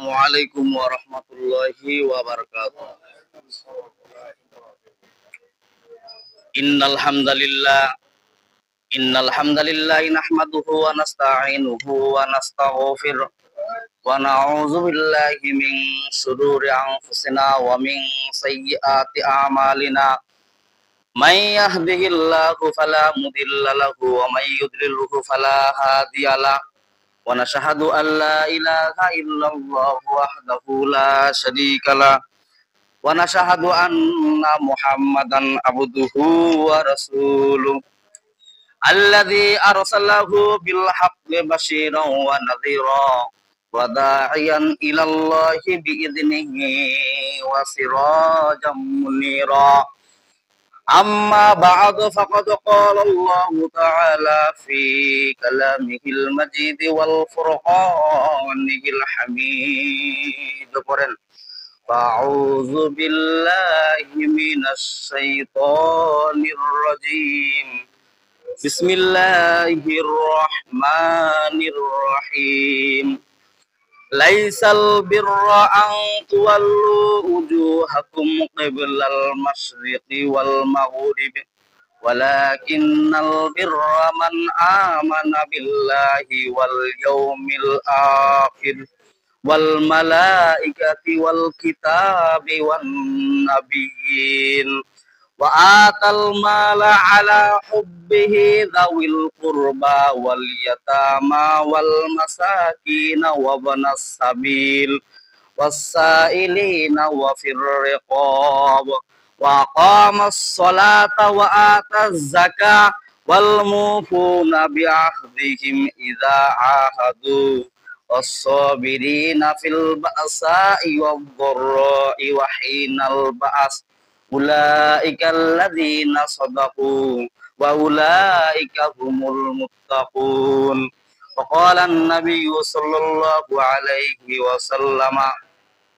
Assalamualaikum warahmatullahi wabarakatuh. Innal hamdalillah nahmaduhu wa nasta'inuhu wa nastaghfiruh wa na'udzu billahi min shururi anfusina wa min sayyiati a'malina. May yahdihillahu fala mudilla lahu wa may yudlilhu fala hadiyalah. Wa nashhadu an la ilaha illallah wahdahu la syarikalah wa nashhadu anna Muhammadan abduhu wa rasuluh alladzi arsalahu bil haqqi basyiran wa nadhira wa da'iyan ila Allahi bi idnihi wa sirajan munira. Amma ba'du faqad qala Allah ta'ala fi kalamihil majid wal furqanil hamid. A'udzu billahi minasy syaithanir rajim. Bismillahirrahmanirrahim. Laisal birra an tuwallu wujuhakum qiblal masyriqi wal maghribi walakinnal birra man amana billahi wal yawmil akhir wal malaikati wal kitabi wan nabiyyin wa atal mala ala hubbihi dhawil qurba wal yatama wal masakin wa banas sabil was-sa'ilina wa fir riqab wa aqamas salata wa ataz zakah wal mufuna bi ahdihim idza ahadu was-sabirina fil ba'sa'i wad-dharra'i wa hinal ba's. Ulaika alladzina sadaqu wa ulaika humul muttaqun. Wa qala an-nabiyyu sallallahu alaihi wasallam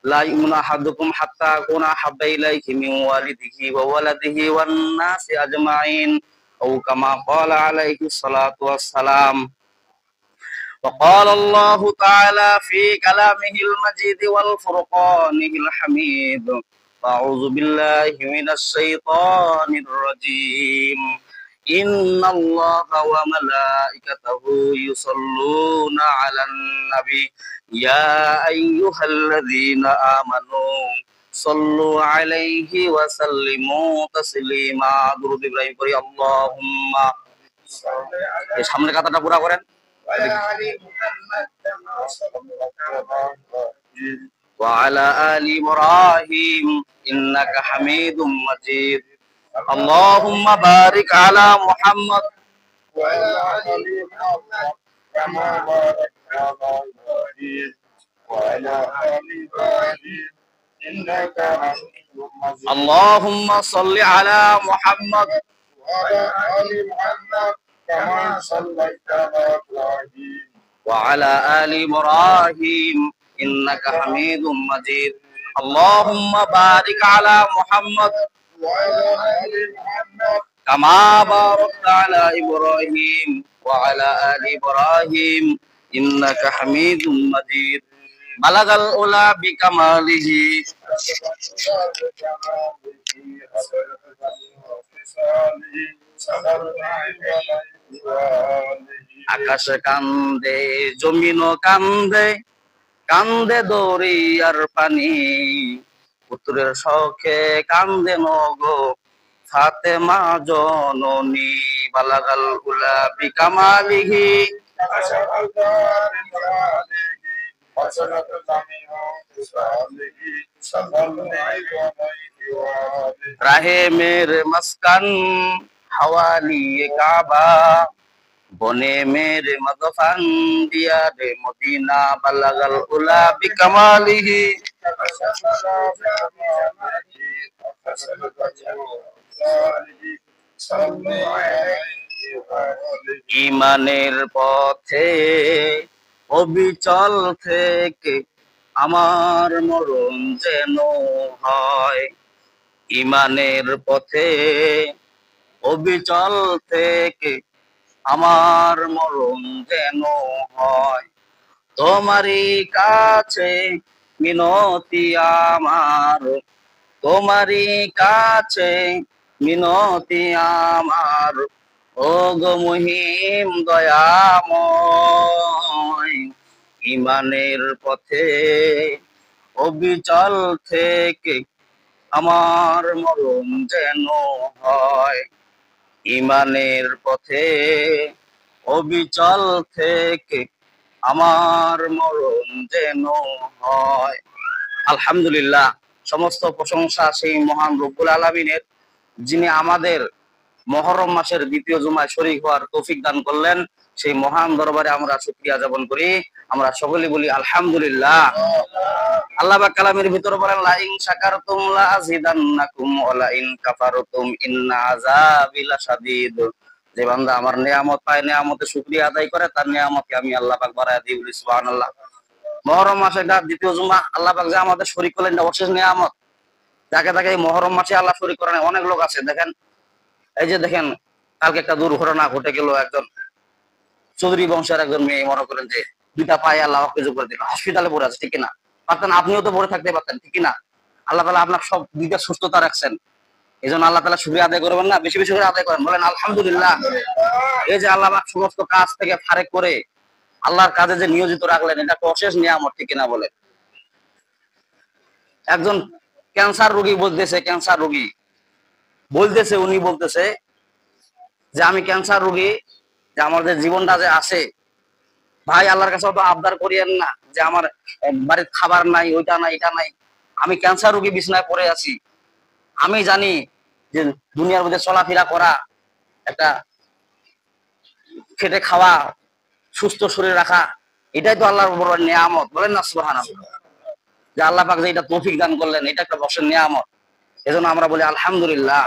la yu'minu ahadukum hatta akuna habba ilayhi min walidihi wa waladihi wan nasi ajma'in aw kama qala alaihi salatu wassalam. Wa qala Allah ta'ala fi kalamihil majid wal furqanil hamid. A'udzu billahi minasy syaithanir rajim. Innallaha wa malaikatahu yusholluna 'alan nabi ya ayyuhalladzina amanu shallu 'alaihi wa sallimu taslima. Durud Ibrahim kori Allahumma সামনে কথাটা পুরা করেন وعلى آل إبراهيم إنك حميد مجيد. اللهم بارك على محمد وعلى آل محمد كما باركت على إبراهيم وعلى آل إبراهيم إنك حميد مجيد. اللهم صل على محمد وعلى آل محمد كما صليت على إبراهيم وعلى آل إبراهيم إنك حميد مجيد. اللهم بارك على محمد وعلى آل محمد كما باركت على إبراهيم وعلى آل إبراهيم إنك حميد مجيد. بلغ الأولى بكماله আকাশে কান্দে জমিনও কান্দে কান্দে দরিয়ার পানি পুত্রের শখে কান্দে নগো ফাতেমা জননী. বালাগাল উলা বিকামালিহি রাহে মেরে মস্কান হাওয়ালি কাবা বনে মেরে মদফান দিয়া রে মদিনা. বালাগাল উলা বিকামালিহি ইমানের পথে অবিচল থেকে আমার মরণ যেন হয়। ইমানের পথে অবিচল থেকে আমার মরণ যেন হয়। তোমারই কাছে মিনতি আমার, তোমারই কাছে মিনতি আমার, ও গো মহিম দয়াময়। ইমানের পথে অবিচল থেকে আমার মরণ যেন হয়, ইমানের পথে অবিচল থেকে আমার মরণ যেন হয়। আলহামদুলিল্লাহ, সমস্ত প্রশংসা সেই মহান রব্বুল আলামিনের, যিনি আমাদের মুহররম মাসের দ্বিতীয় জুমায় শরীক হওয়ার তৌফিক দান করলেন। সেই মহান দরবারে আমরা শুকরিয়া জ্ঞাপন করি। আমরা সকলে বলি আলহামদুলিল্লাহ। আল্লাহ পাক কালামের ভিতরে বলেন, লা ইন শাকারতুম লা আযিদান্নাকুম ওয়া লা ইন কাফারতুম ইন্না আযাবি লাশাদীদ। যে বান্দা আমার নিয়ামত পায়, নিয়ামতের শুকরিয়া আদায় করে, তার নিয়ামতকে আমি আল্লাহ পাক বাড়ায় দিই। বলি সুবহানাল্লাহ। মুহররম মাসের দ্বিতীয় জুমা আল্লাহ পাক যে আমাদের শরীক করলেন, এটা অশেষ নিয়ামত। যাকে তাকে এই মুহররম মাসে আল্লাহ শরীক করেন। অনেক লোক আছে, দেখেন এই যে দেখেন, কালকে একটা দুর্ঘটনা ঘটে গেল। একজন চৌধুরী বংশের একজন মেয়ে, মনে করেন যে দুইটা পায়ে আল্লাহ কিছু করে দিল, হসপিটালে পড়ে আছে, ঠিক না? পারতেন, আপনিও তো পড়ে থাকতে পারতেন, ঠিক না? আল্লাহ তাআলা আপনার সব দুইটা সুস্থতা রাখছেন, এই জন্য আল্লাহ তাআলা শুকরিয়া আদায় করবেন না? বেশি বেশি করে আদায় করেন, বলেন আলহামদুলিল্লাহ। এই যে আল্লাহ পাক সমস্ত কাজ থেকে ফারেক করে আল্লাহর কাজে যে নিয়োজিত রাখলেন, এটা একটা অশেষ নিয়ামত, ঠিক না বলে? একজন ক্যান্সার রোগী বলতেছে, ক্যান্সার রোগী বলতেছে, উনি বলতেছে যে আমি ক্যান্সার রোগী, যে আমাদের জীবনটা যে আছে, ভাই আল্লাহর কাছে তো আবদার করিয়েন না যে আমার বাড়ির খাবার নাই, ওইটা নাই, এটা নাই। আমি ক্যান্সার রোগী, বিছনায় পড়ে আছি। আমি জানি যে দুনিয়ার মধ্যে চলাফেরা করা, একটা খেটে খাওয়া, সুস্থ শরীর রাখা, এটাই তো আল্লাহর বড় নিয়ামত, বলেন না সুবহানাল্লাহ। যে আল্লাহ পাক যে এটা তৌফিক দান করলেন, এটা একটা বড় নিয়ামত। এজন্য আমরা বলি আলহামদুলিল্লাহ।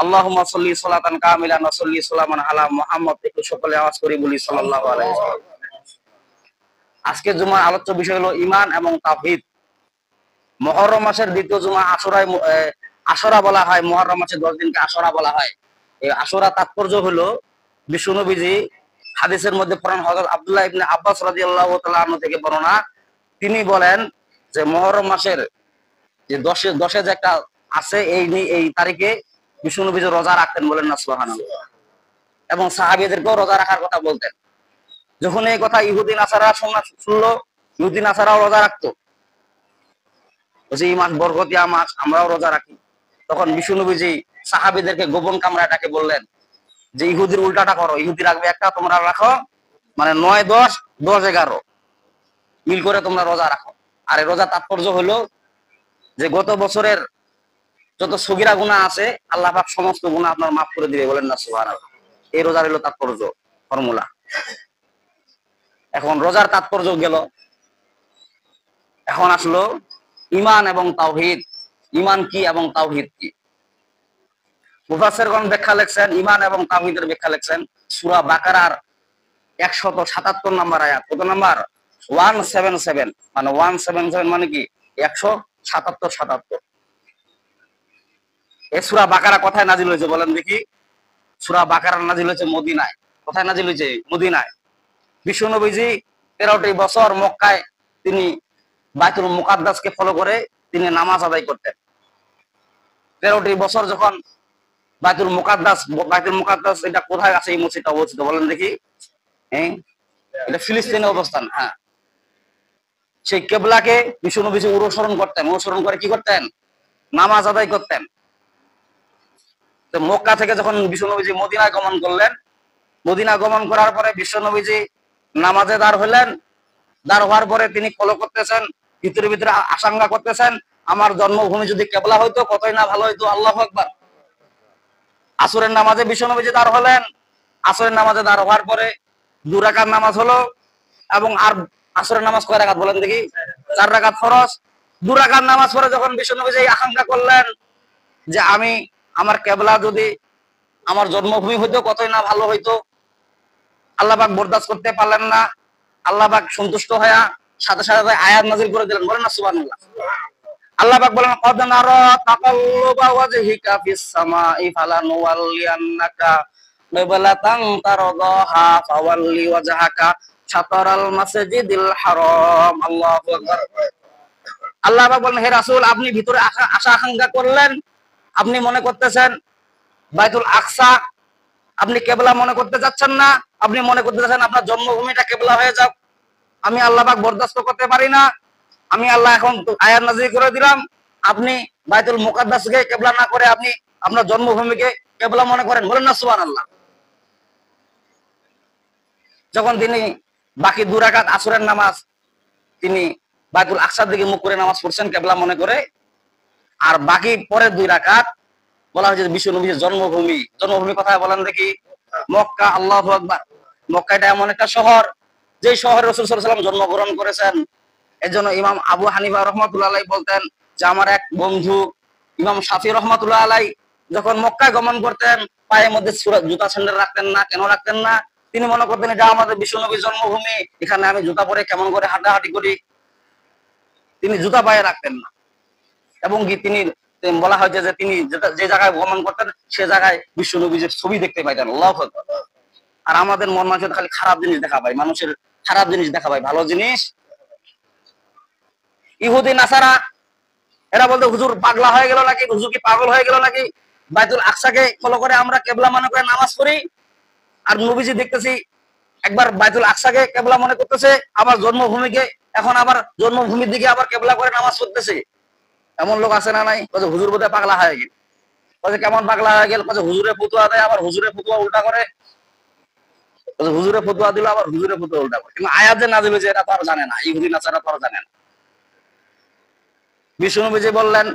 আল্লাহুম্মা সাল্লি সালাতান কামিলান ওয়া সাল্লি সালামান আলা মুহাম্মদ। একটু সকলে আওয়াজ করে বলি সাল্লাল্লাহু আলাইহি ওয়াসাল্লাম। আজকে জুমার আলোচ্য বিষয় হলো ঈমান এবং তাওহীদ। মুহররম মাসের দ্বিতীয় জুমা আশুরায়, আশুরা বলা হয়, মুহররম মাসের 10 দিনকে আশুরা বলা হয়। এই আশুরা তাৎপর্য হলো, বিশ্বনবীজি হাদিসের মধ্যে পড়েন, হযরত আব্দুল্লাহ ইবনে আব্বাস রাদিয়াল্লাহু তাআলা আনহু থেকে বর্ণনা, তিনি বলেন যে মুহররম মাসের যে 10 যে একটা আছে, এই তারিখে বিশ্বনবীজি রোজা রাখতেন, বলেন না সুবহানাল্লাহ। এবং সাহাবীদেরকেও রোজা রাখার কথা বলতেন। যখন এই কথা ইহুদি নাসারা শুনলো, ইহুদি নাসারাও রোজা রাখতো, এই মাস বরকতিয়া মাস, আমরাও রোজা রাখি। তখন বিশ্বনবীজি সাহাবীদেরকে গোপন কামরায় ডাকে বললেন যে ইহুদির উল্টাটা করো, ইহুদি রাখবে একটা, তোমরা রাখো, মানে 9, 10, 10, 11 মিল করে তোমরা রোজা রাখো। আর এই রোজা তাৎপর্য হলো যে গত বছরের যত সগীরা গুনাহ আছে, আল্লাহ পাক সমস্ত গুনাহ আপনার মাফ করে দিবে, বলেন না সুবহানাল্লাহ। এই রোজার হলো তাৎপর্য, ফর্মুলা। এখন রোজার তাৎপর্য গেল, এখন আসলো ঈমান এবং তাওহীদ। ঈমান কি এবং তাওহীদ কি? মুফাসসিরগণ ব্যাখ্যা লিখছেন, ঈমান এবং তাওহীদের ব্যাখ্যা লিখছেন সূরা বাকারার 177 নম্বর আয়াত। কত নম্বর? 177। মানে 177 মানে কি? 177। এই সূরা বাকারা কোথায় নাজিল হয়েছে বলেন দেখি? সূরা বাকারা নাজিল হয়েছে মদিনায়। কোথায় নাজিল হয়েছে? মদিনায়। বিশ্বনবীজি 13টি বছর মক্কায় তিনি বাইতুল মুকাদ্দাসকে ফলো করে তিনি নামাজ আদায় করতেন। 13টি বছর যখন বাইতুল মুকাদ্দাস এটা কোথায় আছে? এই মসজিদটা অবস্থিত, বলেন দেখি। হ্যাঁ, এটা ফিলিস্তিনে অবস্থান। হ্যাঁ, সেই কেবলাকে বিশ্বনবীজি অনুসরণ করতেন। অনুসরণ করে কি করতেন? নামাজ আদায় করতেন। তো মক্কা থেকে যখন বিশ্বনবীজি মদিনায় গমন করলেন, মদিনা গমন করার পরে বিশ্বনবীজি নামাজে দাঁড় হলেন। দাঁড় হওয়ার পরে তিনি ফলো করতেছেন, ভিতরে ভিতরে আশঙ্কা করতেছেন, আমার জন্মভূমি যদি কেবলা হইতো কতই না ভালো হইতো। আল্লাহু আকবার। আসরের নামাজে বিশ্বনবীজি দাঁড় হলেন। আসরের নামাজে দাঁড় হওয়ার পরে 2 রাকাত নামাজ হলো, এবং আর আসরের নামাজ কয় রাকাত বলেন দেখি? 4 রাকাত ফরজ। 2 রাকাত নামাজ পড়ে যখন বিশ্বনবীজি আশঙ্কা করলেন যে আমি, আমার কেবলা যদি আমার জন্মভূমি হইতো কতই না ভালো হইতো, আল্লাহ পাক বরদাস্ত করতে পারলেন না। আল্লাহ পাক সন্তুষ্ট হয়ে সাথে সাথে আয়াত নাযিল করে দিলেন, বলেন না সুবহানাল্লাহ। আল্লাহ পাক বলেন, কদ নারা তাকাল্লুবা ওয়াজহিকা ফিস সামাই ফালানুওয়াল্লিয়ান্নাকা কিবলাতান তারদাহা ফাওয়াল্লি ওয়াজহাকা শাতরাল মাসজিদিল হারাম। আল্লাহু আকবার। আল্লাহ পাক বলেন, হে রাসূল, আপনি ভিতরে আশা আকাঙ্ক্ষা করলেন, আপনি মনে করতেছেন বাইতুল আকসা আপনি কেবলা মনে করতে যাচ্ছেন না, আপনি মনে করতে যাচ্ছেন আপনার জন্মভূমিটা কেবলা হয়ে যাক। আমি আল্লাহ পাক বরদাস্ত করতে পারি না। আমি আল্লাহ এখন আয়াত নাযিল করে দিলাম, আপনি বাইতুল মুকাদ্দাসকে কেবলা না করে আপনি আপনার জন্মভূমিকে কেবলা মনে করেন। বলেন না সুবহানাল্লাহ। যখন তিনি বাকি 2 রাকাত আসরের নামাজ তিনি বাইতুল আকসার দিকে মুখ করে নামাজ পড়ছেন কেবলা মনে করে, আর বাকি পরের 2 রাকাত বলা হয়েছে বিশ্ব নবীর জন্মভূমি। জন্মভূমি কথা বলেন দেখি। মক্কা। আল্লাহু আকবার। মক্কা এটা এমন একটা শহর, যে শহরে রাসূল সাল্লাল্লাহু আলাইহি ওয়াসাল্লাম জন্মগ্রহণ করেছেন। এজন্য ইমাম আবু হানিফা রাহমাতুল্লাহ আলাইহি বলতেন যে আমার এক বন্ধু ইমাম শাফি রাহমাতুল্লাহ আলাইহি যখন মক্কায় গমন করতেন, পায়ের মধ্যে জুতা স্যান্ডেল রাখতেন না। কেন রাখতেন না? তিনি মনে করতেন এটা আমাদের বিশ্ব নবীর জন্মভূমি, এখানে আমি জুতা পরে কেমন করে হাঁটাহাঁটি করি। তিনি জুতা পায়ে রাখতেন না। এবং কি তিনি বলা হয় যে তিনি যে জায়গায় ভ্রমণ করতেন সে জায়গায় বিশ্ব নবীর ছবি দেখতে পাইতেন। আল্লাহু আকবার। আর আমাদের মন মানুষের খালি খারাপ জিনিস দেখা পায়, মানুষের খারাপ জিনিস দেখা পায়, ভালো জিনিস। ইহুদি নাসারা এরা বলতে হুজুর পাগলা হয়ে গেল নাকি, হুজুর কি পাগল হয়ে গেল নাকি, বাইতুল আকসাকে ফলো করে আমরা কেবলা মনে করে নামাজ পড়ি, আর নবীজি দেখতেছি একবার বাইতুল আকসাকে কেবলা মনে করতেছে, আবার জন্মভূমিকে এখন আবার জন্মভূমির দিকে আবার কেবলা করে নামাজ পড়তেছে। এমন লোক আছে না নাই? হুজুর বোধহয় পাগলা হয়ে গেল। কেমন পাগলা হয়ে গেল? হুজুরে ফতুয়া দেয়, আবার হুজুরে ফতুয়া উল্টা করে। হুজুরে ফতুয়া দিল, আবার হুজুরে ফতুয়া উল্টা করে। কিন্তু আয়াত যে নাযিল হয়েছে এটা তো আর জানে না, ইহুদি নাসারা তো আর জানে না। বিষ্ণুনবীজি বললেন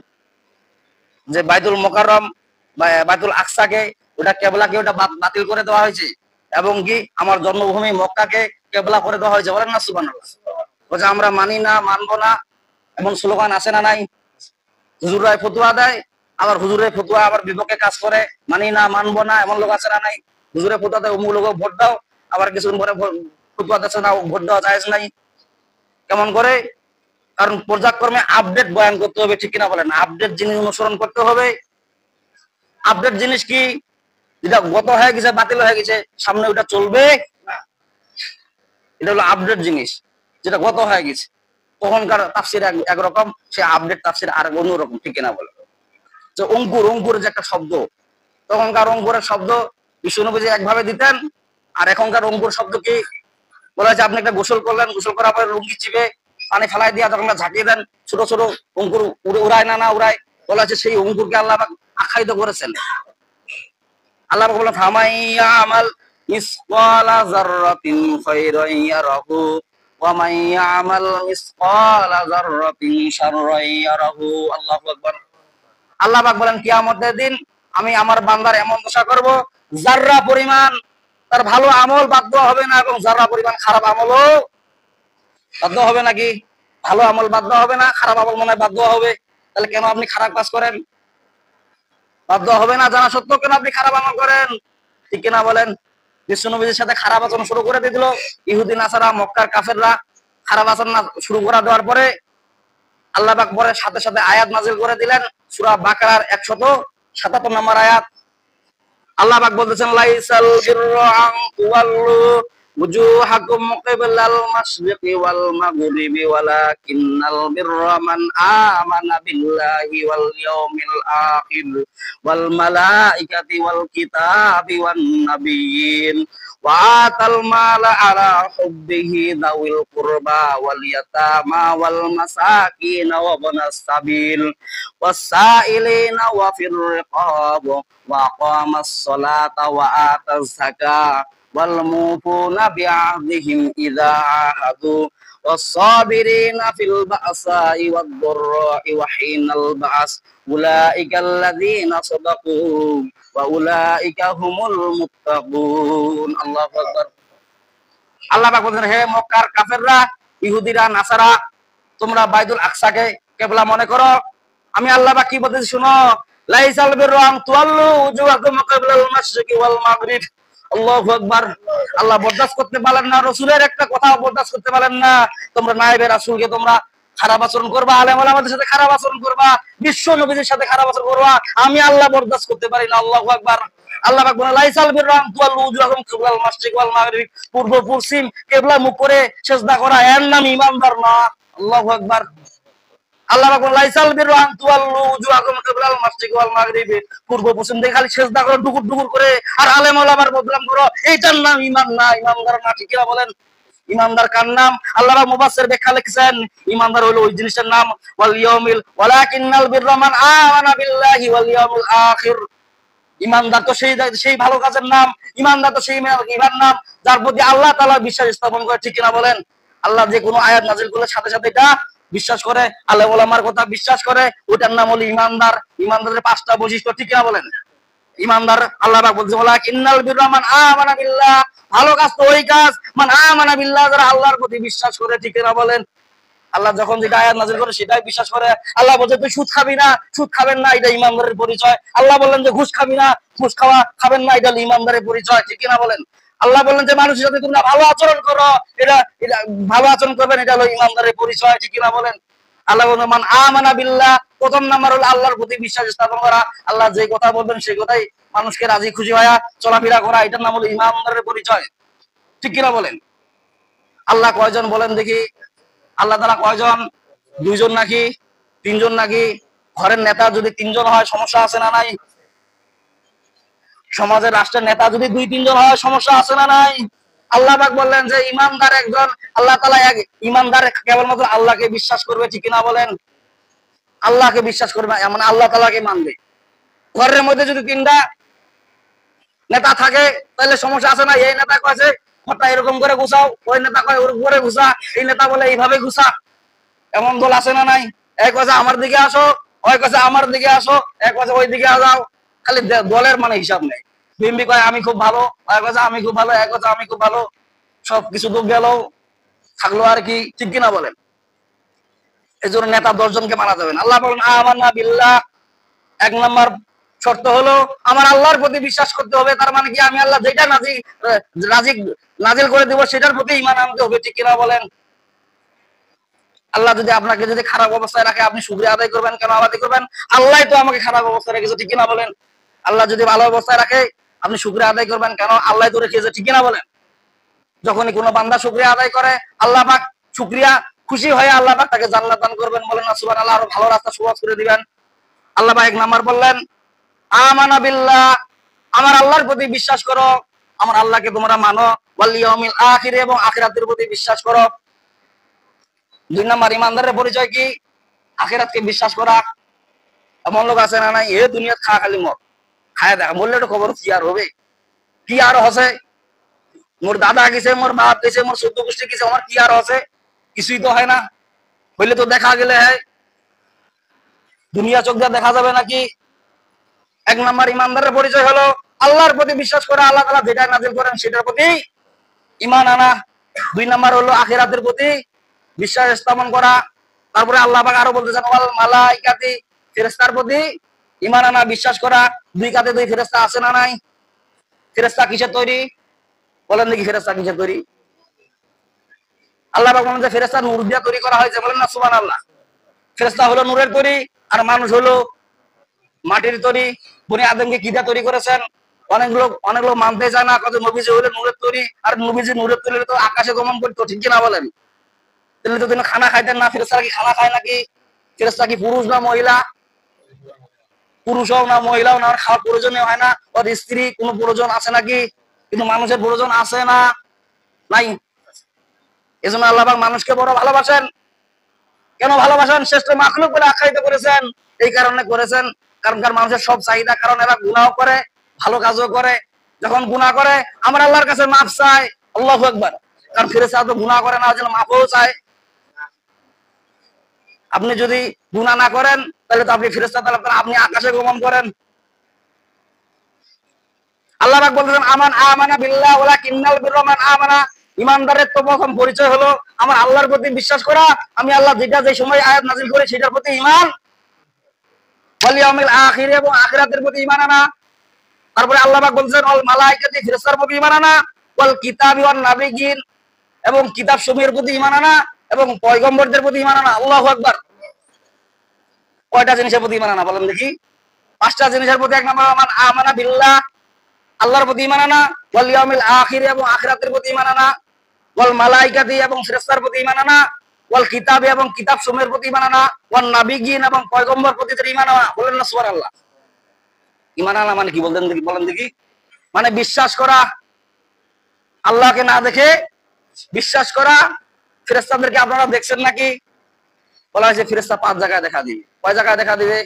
যে বাইতুল মুকাররম বা বাইতুল আকসাকে ওটা কেবলাকে ওটা বাতিল করে দেওয়া হয়েছে, এবং কি আমার জন্মভূমি মক্কাকে কেবলা করে দেওয়া হয়েছে। বলেন না সুবহানাল্লাহ। বলছে আমরা মানি না, মানবো না, এমন স্লোগান আছে না নাই? হুজুরাই ফতুয়া দেয়, আবার হুজুরের ফতুয়া আবার বিপক্ষে কাজ করে, মানি না, মানবো না, এমন লোক আছে না নাই? হুজুরের ফতুয়া দেয় অমুক লোক ভোট দাও, আবার কিছুদিন পরে ফতুয়া দিচ্ছে না ভোট দেওয়া জায়েজ নাই। কেমন করে? কারণ পর্যায়ক্রমে আপডেট বয়ান করতে হবে, ঠিক কিনা বলেন? আপডেট জিনিস অনুসরণ করতে হবে। আপডেট জিনিস কি? যেটা গত হয়ে গেছে, বাতিল হয়ে গেছে, সামনে ওটা চলবে না। এটা হলো আপডেট জিনিস, যেটা গত হয়ে গেছে। তখনকার তাফসির একরকম, সে আপডেট তাফসির আর অন্যরকম, ঠিক কিনা বলেন? যে অঙ্কুর যে একটা শব্দ, তখনকার অঙ্কুরের শব্দ বিষ্ণুনবী একভাবে দিতেন, আর এখনকার অঙ্কুর শব্দ কি বলা হয়েছে? আপনি একটা গোসল করলেন, গোসল করার পরে লুঙ্গি চিপে পানি ফেলাই দিয়া যখন ঝাঁকিয়ে দেন, ছোট ছোট অঙ্কুর উড়ায় না উড়ায়, বলা হচ্ছে সেই অঙ্কুরকে আল্লাহ আখ্যায়িত করেছেন। আল্লাহ বলেন ফামাইয়া আমাল মিসকালা যাররাতিন খায়রান ইয়ারাহু ওয়া মাইয়া আমাল মিসকালা যাররাতিন শাররান ইয়ারাহু। আল্লাহু আকবার। আল্লাহ পাক বলেন কিয়ামতের দিন আমি আমার বান্দার এমন দশা করব, যাররা পরিমাণ তার ভালো আমল বাদ দেওয়া হবে না, এবং যাররা পরিমাণ খারাপ আমলও বাদ দেওয়া হবে। নাকি ভালো আমল বাদ দেওয়া হবে না, খারাপ আমল মনে হয় বাদ দেওয়া হবে? তাহলে কেন আপনি খারাপ কাজ করেন? বাদ দেওয়া হবে না জানা সত্ত্বেও কেন আপনি খারাপ আমল করেন? ঠিক কিনা বলেন? বিশ্বনবীর সাথে খারাপ আচরণ শুরু করে দিয়ে দিল ইহুদি নাসারা, মক্কার কাফেররা। খারাপ আচরণ শুরু করা দেওয়ার পরে আল্লাহ পাক পরে সাথে সাথে আয়াত নাযিল করে দিলেন, সূরা বাকারার 177 নম্বর আয়াত। আল্লাহ পাক বলতেছেন লাইসাল বিররা আন তুওয়াল্লু wujuhakum qiblal masyriqi wal maghribi walakinnal birra man amana billahi wal yawmil akhir wal malaikati wal kitabi wan nabiyyin wa atal mala ala hubbihi dawil qurba wal yatama wal masakin wa ibnas sabil was-sa'ilina wa fir riqab wa aqamas salata wa ataz zakata wal mufuna bi'ahdihim idza ahadu was-sabirina fil ba'sa'i wad-dharra'i wa hinal ba's ulaika alladzina sadaqu wa ulaika humul muttaqun। আল্লাহু আকবার। আল্লাহ পাক বলেন হে মক্কার কাফেররা, ইহুদিরা, নাসারা, তোমরা বাইতুল আকসাকে কিবলা মনে করো। আমি আল্লাহ পাক কি বলতেছি শুনো, লাইসাল বিররা আন তুওয়াল্লু উজুহাকুম কিবলাল মাশরিকি ওয়াল মাগরিব। আল্লাহু আকবার। আল্লাহ বরদাস্ত করতে পারেন না, রাসূলের একটা কথাও বরদাস্ত করতে পারেন না। তোমরা নায়েবে রাসূলকে তোমরা খারাপ আচরণ করবা, আলেম ওলামাদের সাথে খারাপ আচরণ করবা, বিশ্ব নবীদের সাথে খারাপ আচরণ করবা, আমি আল্লাহ বরদাস্ত করতে পারি না। আল্লাহু আকবার। আল্লাহ পাক বলেন লাইসাল বিররা আন তুওয়াল্লু উজুহাকুম কিবলাল মাশরিকি ওয়াল মাগরিব, পূর্ব পশ্চিম কিবলা মুখ করে সিজদা করা এর নাম ঈমানদার না। আল্লাহু আকবার। আল্লাহ পাক বলেন লাইসাল বিররু আন তুওয়াল্লু উজুহাকুম কিবলাল মাশরিকি ওয়াল মাগরিবি, পূর্ব পশ্চিম দিকে খালি সিজদা করো ডুকুর ডুকুর করে আর আলেম ওলামার বদনাম করো, এইটার নাম ঈমান না, ঈমানদার না। ঠিক কিনা বলেন? ঈমানদার কার নাম? আল্লাহ পাক মুফাসসির ব্যাখ্যা লিখেছেন ঈমানদার হলো ওই জিনিসের নাম ওয়াল ইয়াউমিল ওয়ালাকিন্নাল বিররা মান আমানা বিল্লাহি ওয়াল ইয়াউমিল আখির। ঈমানদার তো সেই ভালো কাজের নাম, ঈমানদার তো সেই ইমান নাম যার প্রতি আল্লাহ তাআলা বিশ্বাস স্থাপন করে। ঠিক কিনা বলেন? আল্লাহ যে কোনো আয়াত নাযিল করলে সাথে সাথে এটা বিশ্বাস করে, আলেম ওলামার কথা বিশ্বাস করে, ওটার নাম হলো ঈমানদার। ঈমানদারের 5টা বৈশিষ্ট্য। ঠিক কিনা বলেন? ঈমানদার আল্লাহ পাক বলছে ওয়ালাকিন্নাল বিররা মান আমানা বিল্লাহ, ভালো কাজ তো ওই কাজ মান আমানা বিল্লাহ, যারা আল্লাহর প্রতি বিশ্বাস করে। ঠিক কিনা বলেন? আল্লাহ যখন যেটা আয়াত নাযিল করে সেটাই বিশ্বাস করে। আল্লাহ বলছে তুই সুদ খাবি না, সুদ খাবেন না, এটা ঈমানদারের পরিচয়। আল্লাহ বললেন যে ঘুষ খাবি না, ঘুষ খাবেন না, এটা হলো ঈমানদারের পরিচয়। ঠিক কিনা বলেন? আল্লাহ বললেন যে মানুষের সাথে তোমরা ভালো আচরণ করো, এটা ভালো আচরণ করবেন, এটা হলো ঈমানদারের পরিচয়। ঠিক কিনা বলেন? আল্লাহ বললেন মান আমানা বিল্লাহ, প্রথম নাম্বার হলো আল্লাহর প্রতি বিশ্বাস স্থাপন করা। আল্লাহ যে কথা বলবেন সেই কথাই মানুষকে রাজি খুশি হয়ে চলাফেরা করা, এটার নাম হলো ঈমানদারের পরিচয়। ঠিক কিনা বলেন? আল্লাহ কয়জন বলেন দেখি? আল্লাহ তাআলা কয়জন? 2 জন নাকি 3 জন নাকি? ঘরের নেতা যদি 3 জন হয় সমস্যা আছে না নাই? সমাজের রাষ্ট্রের নেতা যদি 2-3 জন হয় সমস্যা আছে না নাই? আল্লাহ পাক বললেন যে ঈমানদার একজন, আল্লাহ তাআলা এক। ঈমানদার কেবলমাত্র আল্লাহকে বিশ্বাস করবে। ঠিক কিনা বলেন? আল্লাহকে বিশ্বাস করবে, মানে আল্লাহ তাআলাকে মানবে। ঘরের মধ্যে যদি 3টা নেতা থাকে তাহলে সমস্যা আছে না? এই নেতা কয়েছে ঘরটা এরকম করে গুছাও, ওই নেতা কয় ওরকম করে গুছা, এই নেতা বলে এইভাবে গুছা। এমন দল আছে না নাই? এক কথা আমার দিকে আসো, ওই কথা আমার দিকে আসো, এক কথা ওই দিকে যাও, খালি দলের মানে হিসাব নেই। বিএমপি কয় আমি খুব ভালো, এক কথা আমি খুব ভালো, এক কথা আমি খুব ভালো, সবকিছু তো গেল, থাকলো আর কি। ঠিক কিনা বলেন? এই জন্য নেতা 10 জনকে মানা যাবে না। আল্লাহ বলেন আমান্না বিল্লাহ, 1 নাম্বার শর্ত হলো আমার আল্লাহর প্রতি বিশ্বাস করতে হবে। তার মানে কি আমি আল্লাহ যেটা নাজিল করে দিব সেটার প্রতি ঈমান আনতে হবে। ঠিক কিনা বলেন? আল্লাহ যদি আপনাকে যদি খারাপ অবস্থায় রাখে আপনি শুকরিয়া আদায় করবেন কেন? আদায় করবেন, আল্লাহ তো আমাকে খারাপ অবস্থায় রেখেছে। ঠিক কিনা বলেন? আল্লাহ যদি ভালো অবস্থায় রাখে আপনি শুকরিয়া আদায় করবেন কেন? আল্লাহ তো রেখেছে। ঠিক কিনা বলেন? যখনই কোনো বান্দা শুকরিয়া আদায় করে আল্লাহ পাক শুকরিয়া খুশি হয়ে আল্লাহ পাক তাকে জান্নাত দান করবেন। বলেন না সুবহানাল্লাহ, আরো ভালো রাস্তা সহজ করে দিবেন। আল্লাহ পাক 1 নাম্বার বললেন আমানা বিল্লাহ, আমার আল্লাহর প্রতি বিশ্বাস করো, আমার আল্লাহকে তোমরা মানো, ওয়াল ইয়াউমিল আখির, এবং আখিরাতের প্রতি বিশ্বাস করো। 2 নাম্বার ঈমানদারের পরিচয় কি? আখিরাতকে বিশ্বাস করা। এমন লোক আছে না নাই? এ দুনিয়া খা খালি মর, খায় দেখা বললে তো খবর কি আর হবে? কি আর হসে? মোর দাদা গেছে, মোর বাপ গেছে, মোর 14 গোষ্ঠী গেছে, আমার কি আর হসে? কিছুই তো হয় না। হইলে তো দেখা গেলে হয়, দুনিয়া চোখ দিয়ে দেখা যাবে নাকি? 1 নাম্বার ঈমানদারের পরিচয় হলো আল্লাহর প্রতি বিশ্বাস করা, আল্লাহ তাআলা যেটা নাযিল করেন সেটার প্রতি ঈমান আনা। 2 নাম্বার হলো আখিরাতের প্রতি বিশ্বাস স্থাপন করা। তারপরে আল্লাহ পাক আরো বলতেছেন ওয়াল মালাইকাতি, ফেরেশতার প্রতি ঈমান আনা, বিশ্বাস করা। 2 কাতে 2 ফেরেশতা আছে না নাই? ফেরেশতা কিসের তৈরি? বলেন দেখি ফেরেশতা কিসের তৈরি? আল্লাহ পাক বলেন যে ফেরেশতা নূর দিয়ে তৈরি করা হয়েছে। বলেন না সুবহানাল্লাহ। ফেরেশতা হলো নূরের তৈরি আর মানুষ হলো মাটির তৈরি। বনি আদমকে কি দিয়ে তৈরি করেছেন? অনেক লোক মানতে চায় না, কত নবীজি হলে নূরের তৈরি, আর নবীজি নূরের তৈরি তো আকাশে গমন করতো। ঠিক কিনা বলেন? তাহলে তো তিনি খানা খাইতেন না। ফেরেশতারা কি খানা খায় নাকি? ফেরেশতা কি পুরুষ না মহিলা? পুরুষও না মহিলাও না, খাওয়ার প্রয়োজনীয় হয় না। ওর স্ত্রী কোনো প্রয়োজন আছে নাকি? কিন্তু মানুষের প্রয়োজন আছে না নাই? এজন্য আল্লাহ পাক মানুষকে বড় ভালোবাসেন। কেন ভালোবাসেন? শ্রেষ্ঠ মাখলুক বলে আখ্যায়িত করেছেন। এই কারণে করেছেন কারণ মানুষের সব চাহিদা, কারণ এরা গুনাহ করে ভালো কাজও করে। যখন গুনাহ করে আমরা আল্লাহর কাছে মাফ চাই, আল্লাহু আকবার। কারণ ফেরেশতা তো গুনাহ করে না, যেন মাফও চায়। আপনি যদি গুনাহ না করেন তাহলে তো আপনি ফেরেশতা তালাব করেন, আপনি আকাশে গমন করেন। আল্লাহ পাক বলতেছেন আমানা বিল্লাহ ওয়ালাকিন্নাল বিররা মান আমানা, ঈমানদারের তো প্রথম পরিচয় হলো আমার আল্লাহর প্রতি বিশ্বাস করা, আমি আল্লাহ যেটা যে সময় আয়াত নাযিল করি সেটার প্রতি ঈমান, ওয়াল ইয়াউমিল আখির, এবং আখিরাতের প্রতি ঈমান আনা। তারপরে আল্লাহ পাক বলছেন ওয়াল মালাইকাতি, ফেরেশতার প্রতি ঈমান আনা, ওয়াল কিতাবি ওয়ান নাবিয়িন, এবং কিতাব সমূহের প্রতি ঈমান আনা, এবং পয়গম্বরদের প্রতি ঈমান আনা। আল্লাহু আকবার। কয়টা জিনিসের প্রতি ঈমান আনা বলেন দেখি? 5টা জিনিসের প্রতি। 1 নাম্বার আমানা বিল্লাহ, আল্লাহর প্রতি ঈমান আনা, ওয়াল ইয়াউমিল আখির, এবং আখিরাতের প্রতি ঈমান আনা, ওয়াল মালাইকাতি, এবং ফেরেশতার প্রতি ঈমান আনা, ওয়াল কিতাবে এবং কিতাব সমূহের প্রতি ঈমান আনা, ওয়ান নাবিয়িন এবং পয়গম্বর প্রতি ঈমান আনা। বলেন না সুবহানাল্লাহ। ঈমান আনা মানে কি বলেন দেখি? মানে বিশ্বাস করা, আল্লাহকে না দেখে বিশ্বাস করা। ফেরেশতাদেরকে আপনারা দেখছেন নাকি? বলা হয়েছে ফেরেশতা 5 জায়গায় দেখা দিবে। কয় জায়গায় দেখা দিবে?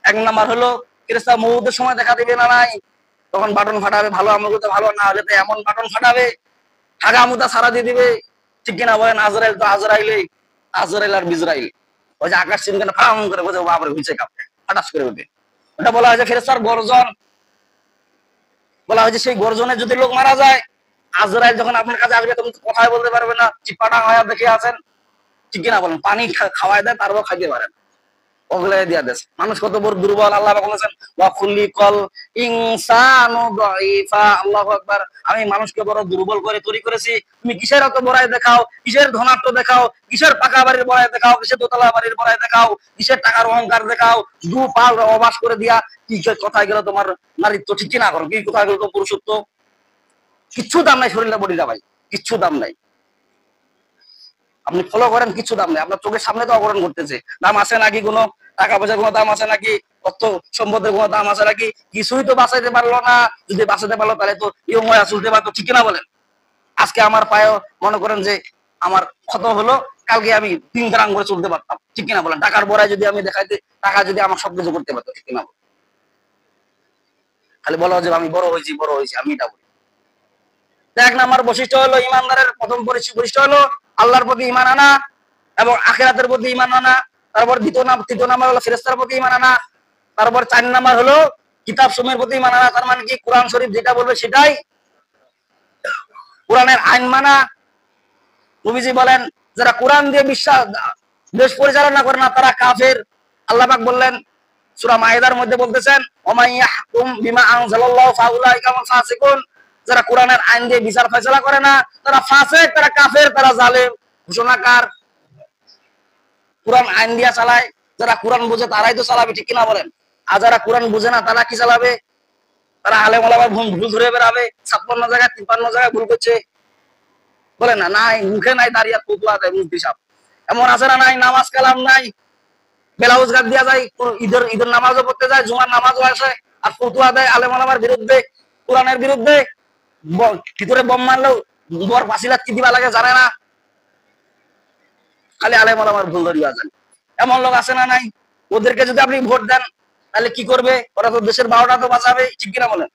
এক নাম্বার হলো ফেরেশতা মউতের সময় দেখা দিবে না নাই? তখন বাটন ফাটাবে, ভালো আমল করতে ভালো, না হলে তো এমন বাটন ফাটাবে, হাগামুতা সারা দিয়ে দিবে। ঠিক কিনা বলেন? আজরাইল তো আজরাইল আর বিজরাইল, ওই যে আকাশ চিনকে ফাম করে বোঝে বাপরে হইছে কাঁপে, হঠাৎ করে ওঠে। ওটা বলা হয়েছে ফেরেশতার গর্জন। বলা হয়েছে সেই গর্জনে যদি লোক মারা যায়, আজরাইল যখন আপনার কাছে আসবে তখন কথাই বলতে পারবে না, চিপাটা হয়ে দেখে আছেন। ঠিক কিনা বলেন? পানি খাওয়াই দেয়, তারপর খাইতে পারে না, ওগুলো দিয়া দেশ। মানুষ কত বড় দুর্বল। আল্লাহ বলেছেন ওয়া খুলিকাল ইনসানু দাঈফা। আল্লাহু আকবার। আমি মানুষকে বড় দুর্বল করে তৈরি করেছি। তুমি কিসের এত বড়াই দেখাও, কিসের ধনাত্ম দেখাও, কিসের পাকা বাড়ির বড়াই দেখাও, কিসের দোতলা বাড়ির বড়াই দেখাও, কিসের টাকার অহংকার দেখাও, দু পাল অবাস করে দিয়া কি কোথায় গেল তোমার নারীত্ব? ঠিক কিনা করো? কি কোথায় গেল তোমার পুরুষত্ব? কিচ্ছু দাম নাই শরীরে, বডিটা ভাই, কিচ্ছু দাম নাই। আপনি ফলো করেন, কিছু দাম নেই। আপনার চোখের সামনে তো অপহরণ করতেছে। দাম আছে নাকি? কোনো টাকা পয়সার কোনো দাম আছে নাকি? অর্থ সম্পদের কোনো দাম আছে নাকি? কিছুই তো বাঁচাইতে পারলো না। যদি বাঁচাতে পারলো তাহলে তো ইয়ং হয়ে চলতে পারতো। ঠিক কিনা বলেন? আজকে আমার পায়ে মনে করেন যে আমার ক্ষত হলো, কালকে আমি 3 গ্রাম করে চলতে পারতাম। ঠিক কিনা বলেন? টাকার বড়াই যদি আমি দেখাইতে, টাকা যদি আমার সবকিছু করতে পারতো। ঠিক কিনা বলেন? খালি বলো যে আমি বড় হয়েছি, আমি এটা বলি। এক নাম্বার বৈশিষ্ট্য হলো ইমানদারের প্রথম বৈশিষ্ট্য হলো আল্লাহর প্রতি ঈমান আনা এবং আখিরাতের প্রতি ঈমান আনা। তারপর তৃতীয় নাম্বার হলো ফেরেশতার প্রতি ঈমান আনা। তারপর 4 নাম্বার হলো কিতাব সমূহের প্রতি ঈমান আনা। তার মানে কি? কোরআন শরীফ যেটা বলবে সেটাই, কোরআনের আইন মানা। নবীজি বলেন যারা কোরআন দিয়ে বিশ্বাস দেশ পরিচালনা করে না তারা কাফের। আল্লাহ পাক বললেন সূরা মাইদার মধ্যে বলতেছেন ওমাই ইয়াহকুম বিমা আনজালাল্লাহু ফাউলাইকা হুমুল ফাসিকুন। যারা কোরআনের আইন দিয়ে বিচার ফয়সালা করে না তারা ফাসিক, তারা কাফের, তারা জালেম। ঘোষণাকার। কোরআন আইন দিয়া চালায়, যারা কোরআন বুঝে তারাই তো চালাবে। ঠিক কিনা বলেন? আর যারা কোরআন বুঝে না তারা কি চালাবে? তারা আলেম ওলামার ভুল ধরে বেড়াবে। 56 জায়গায় 53 জায়গায় ভুল করছে। বলে না নাই, মুখে নাই দাঁড়িয়ে ফুটলা দেয় মুফতি সাহেব। এমন আছে না নাই? নামাজ কালাম নাই, ব্লাউজ গাদ দিয়া যায়, ঈদের নামাজও পড়তে যায়, জুমার নামাজও আসে, আর ফতুয়া দেয় আলেম ওলামার বিরুদ্ধে, কোরআনের বিরুদ্ধে। ভিতরে বোম মারলেও বর ফাঁসিলাত কি দিবা লাগে জানে না, খালি আলেম ওলামার ভুল ধরিয়া যায়। এমন লোক আছে না নাই? ওদেরকে যদি আপনি ভোট দেন তাহলে কি করবে? ওরা তো দেশের 12টা তো বাঁচাবে। ঠিক কিনা বলেন?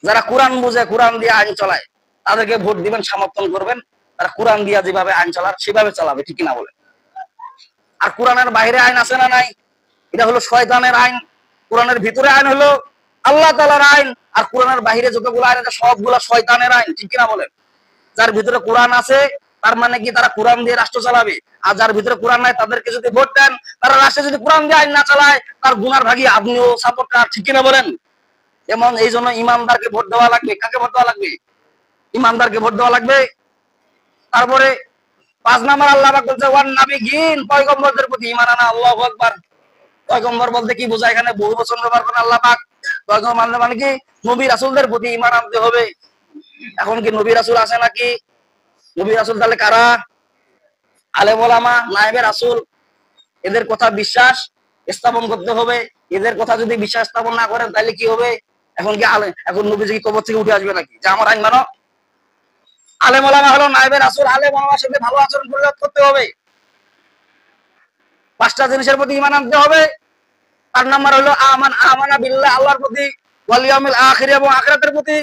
যারা কোরআন বুঝে, কোরআন দিয়ে আইন চলায়, তাদেরকে ভোট দিবেন, সমর্থন করবেন। তারা কোরআন দিয়া যেভাবে আইন চলার সেভাবে চালাবে। ঠিক কিনা বলেন? আর কোরআনের বাইরে আইন আছে না নাই? এটা হলো শয়তানের আইন। কোরআনের ভিতরে আইন হলো আল্লাহ তাআলার আইন, আর কোরআনের বাইরে যতগুলো আইন আছে সবগুলা শয়তানের আইন। ঠিক কিনা বলেন? যার ভিতরে কোরআন আছে তার মানে কি তারা কোরআন দিয়ে রাষ্ট্র চালাবে। আর যার ভিতরে কোরআন নাই তাদেরকে যদি ভোট দেন, তারা রাষ্ট্রে যদি কোরআন দিয়ে আইন না চালায়, তার গুনার ভাগী আপনিও সাপোর্টার। ঠিক কিনা বলেন? এমন এই জন্য ইমানদারকে ভোট দেওয়া লাগবে। কাকে ভোট দেওয়া লাগবে? ইমানদারকে ভোট দেওয়া লাগবে। তারপরে 5 নাম্বার আল্লাহ পাক বলছে ওয়ান নাবিয়িন, পয়গম্বরদের প্রতি ঈমান আনা। আল্লাহু আকবার। পয়গম্বর বলতে কি বোঝায়? এখানে বহু বচন ব্যবহার করেন আল্লাহ পাক। পয়গম্বর মানে কি? নবী রাসূলদের প্রতি ঈমান আনতে হবে। এখন কি নবী রাসূল আছে নাকি? নবী রাসূল তাহলে কারা? আলেম ওলামা, নায়েবে রাসূল, এদের কথা বিশ্বাস স্থাপন করতে হবে। এদের কথা যদি বিশ্বাস স্থাপন না করেন তাহলে কি হবে? এখন কি এখন নবীজি কি কবর থেকে উঠে আসবে নাকি যে আমার আইন মানো? আলেম ওলামা হলো নায়েবে রাসূল। আলেম ওলামার সাথে ভালো আচরণ করতে হবে। 5টা জিনিসের প্রতি ঈমান আনতে হবে। 4 নাম্বার হলো আমানা বিল্লাহ, আল্লাহর প্রতি, ওয়াল ইয়াউমিল আখির এবং আখিরাতের প্রতি,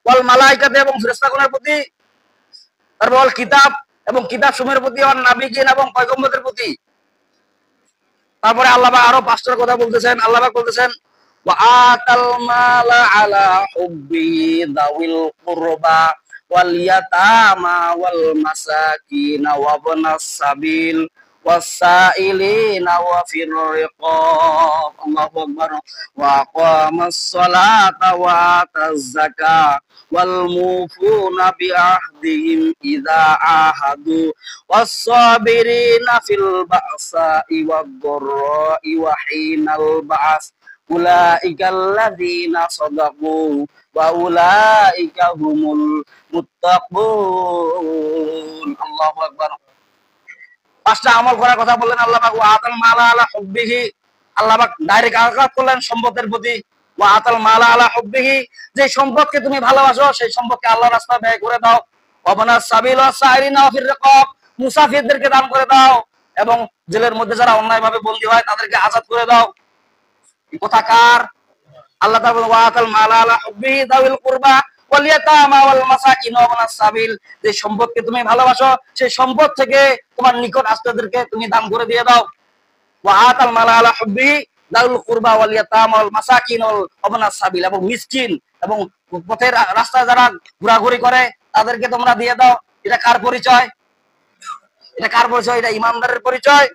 ওয়াল মালাইকাতি এবং ফেরেশতাগণের প্রতি, তারপর ওয়াল কিতাব এবং কিতাব সমূহের প্রতি, ওয়ান নাবিয়িন এবং পয়গম্বরদের প্রতি। তারপরে আল্লাহ পাক আরো 5টার কথা বলতেছেন। আল্লাহ পাক বলতেছেন ওয়া আতাল মালা আলা হুব্বি দাউল কুরবা ওয়াল ইয়াতামা ওয়াল মাসাকিন ওয়া ইবনাস সাবিল ওয়াসাইলিনা ওয়া ফির রিকাব। আল্লাহু আকবার। ওয়া আকামাস সালাতা ওয়া আতাজ যাকাত ওয়াল মুফুনা বিআহদিহিম ইযা আহাদু ওয়াস সাবিরিনা ফিল বাসাই ওয়াদ দাররাই ওয়া হিনাল বা'স উলাইকাল্লাযীনা সাদাকু ওয়া উলাইকা হুমুল মুত্তাকুন। আল্লাহু আকবার। পাঁচটা আমল করার কথা বললেন আল্লাহ পাক। ওয়া আতাল মালা আলা হুব্বিহি, আল্লাহ পাক ডাইরেক্ট আঘাত করলেন সম্পদের প্রতি। ওয়া আতাল মালা আলা হুব্বিহি, যে সম্পদকে তুমি ভালোবাসো সেই সম্পদকে আল্লাহর রাস্তায় ব্যয় করে দাও। ওয়াবানাস সাবিল ওয়াস সাইরিনা ফির রিকাব, মুসাফিরদেরকে দান করে দাও, এবং জেলের মধ্যে যারা অন্যায়ভাবে বন্দী হয় তাদেরকে আজাদ করে দাও। এই কথা কার? আল্লাহ তাআলা বলেন ওয়া আতাল মালা আলা হুব্বিহি যাওয়িল কুরবা ওয়াল ইয়াতামা ওয়াল মাসাকিন ওয়া ইবনাস সাবিল, যে সম্পদকে তুমি ভালোবাসো সেই সম্পদ থেকে তোমার নিকট আত্মীয়দেরকে তুমি দান করে দিয়ে দাও। ওয়া আতাল মালা আলা হুব্বিহি যাওয়িল কুরবা ওয়াল ইয়াতামা ওয়াল মাসাকিন ওয়া ইবনাস সাবিল, এবং মিসকিন এবং পথের রাস্তায় যারা ঘোরাঘুরি করে তাদেরকে তোমরা দিয়ে দাও। এটা কার পরিচয়? এটা কার পরিচয়? এটা ইমানদারের পরিচয়।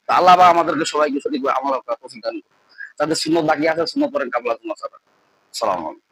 আল্লাহ আমাদেরকে সবাইকে সঠিকভাবে আমল করার তৌফিক দান করুন। তাদের সুন্নাত বাকি আছে, সুন্নাত পড়েন কাবলা। আসসালামু আলাইকুম।